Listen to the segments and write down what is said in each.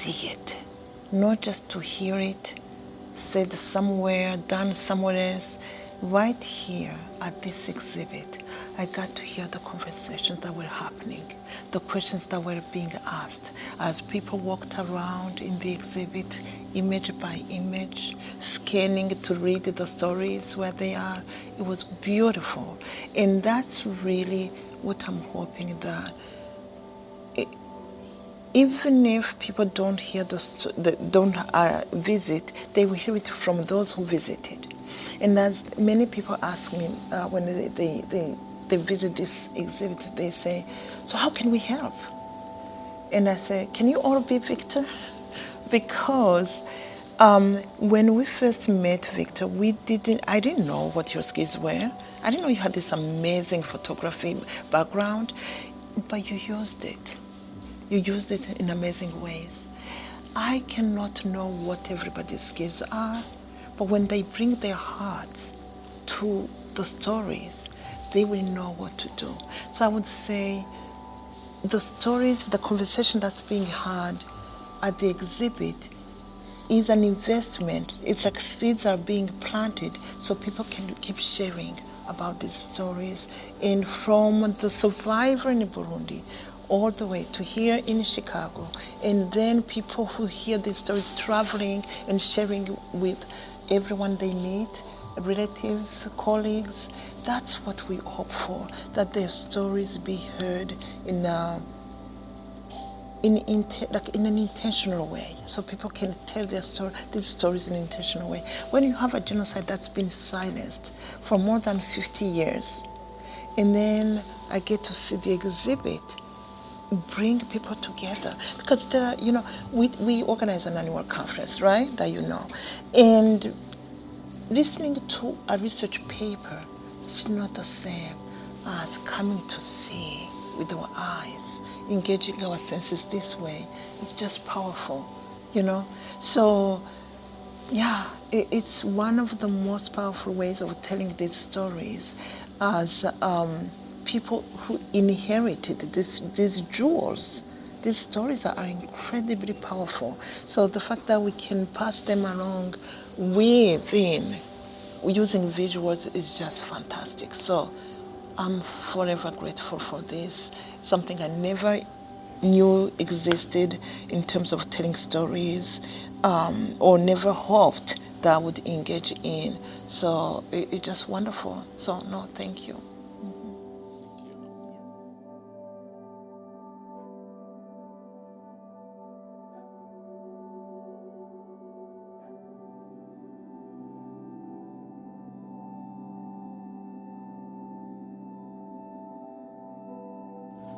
see it, not just to hear it said somewhere, done somewhere else. Right here at this exhibit, I got to hear the conversations that were happening, the questions that were being asked as people walked around in the exhibit, image by image, scanning to read the stories where they are. It was beautiful. And that's really what I'm hoping that even if people don't hear don't visit, they will hear it from those who visited. And as many people ask me when they visit this exhibit, they say, so how can we help? And I say, can you all be Viktor? Because when we first met Viktor, I didn't know what your skills were. I didn't know you had this amazing photography background, but you used it. You used it in amazing ways. I cannot know what everybody's skills are, but when they bring their hearts to the stories, they will know what to do. So I would say the stories, the conversation that's being had at the exhibit is an investment. It's like seeds are being planted so people can keep sharing about these stories. And from the survivor in Burundi all the way to here in Chicago, and then people who hear these stories traveling and sharing with everyone they meet, relatives, colleagues. That's what we hope for, that their stories be heard in an intentional way, so people can tell these stories in an intentional way. When you have a genocide that's been silenced for more than 50 years, and then I get to see the exhibit bring people together, because there are, we organize an annual conference, right, that you know, and listening to a research paper is not the same as coming to see with our eyes, engaging our senses this way. It's just powerful, So, yeah, it's one of the most powerful ways of telling these stories as people who inherited these jewels. These stories are incredibly powerful. So the fact that we can pass them along using visuals is just fantastic. So I'm forever grateful for this. Something I never knew existed in terms of telling stories, or never hoped that I would engage in. So it's just wonderful. So no, thank you.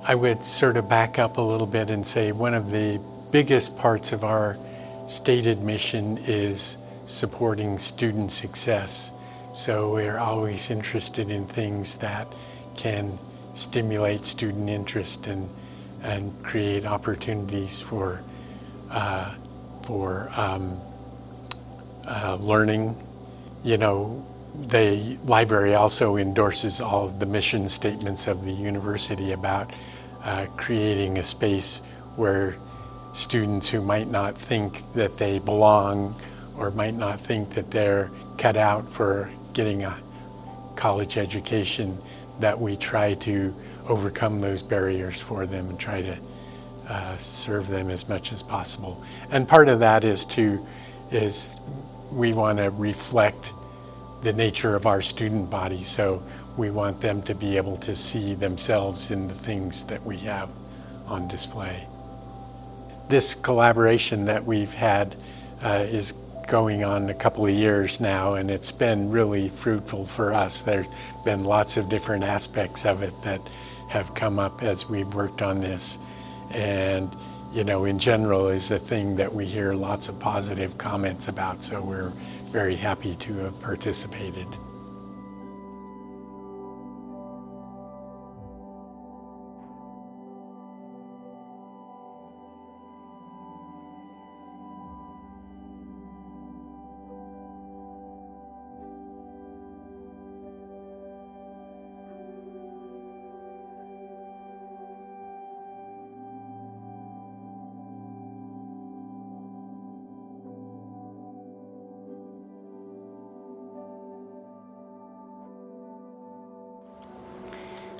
I would sort of back up a little bit and say one of the biggest parts of our stated mission is supporting student success. So we're always interested in things that can stimulate student interest and create opportunities for learning. The library also endorses all of the mission statements of the university about creating a space where students who might not think that they belong or might not think that they're cut out for getting a college education, that we try to overcome those barriers for them and try to serve them as much as possible. And part of that is we want to reflect the nature of our student body, so we want them to be able to see themselves in the things that we have on display. This collaboration that we've had is going on a couple of years now, and it's been really fruitful for us. There's been lots of different aspects of it that have come up as we've worked on this, and in general is a thing that we hear lots of positive comments about, so we're very happy to have participated.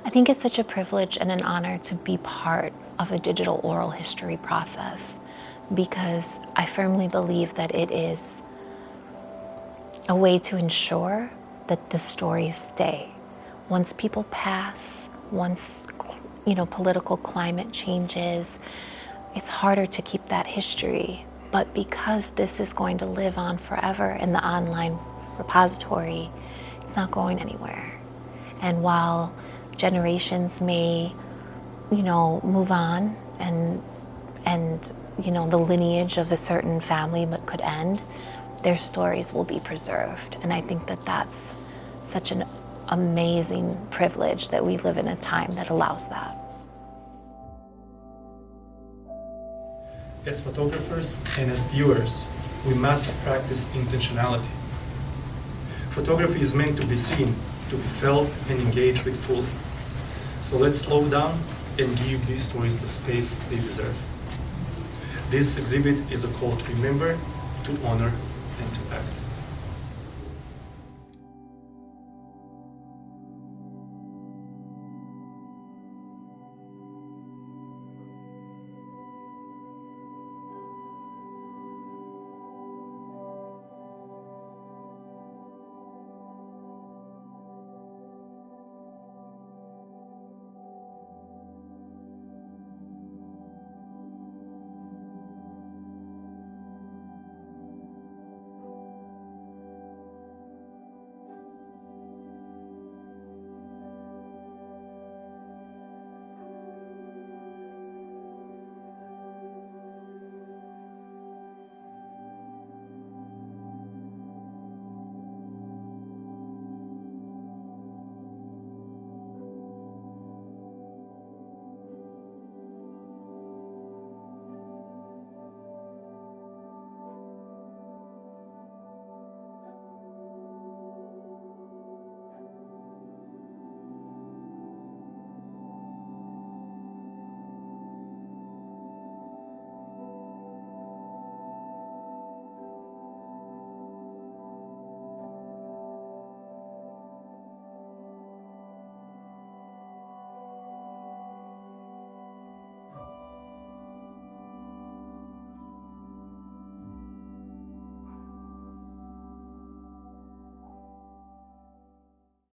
I think it's such a privilege and an honor to be part of a digital oral history process, because I firmly believe that it is a way to ensure that the stories stay. Once people pass, once political climate changes, it's harder to keep that history. But because this is going to live on forever in the online repository, it's not going anywhere. And while generations may, move on and the lineage of a certain family could end, their stories will be preserved. And I think that that's such an amazing privilege that we live in a time that allows that. As photographers and as viewers, we must practice intentionality. Photography is meant to be seen, to be felt and engaged with fully. So let's slow down and give these stories the space they deserve. This exhibit is a call to remember, to honor, and to act.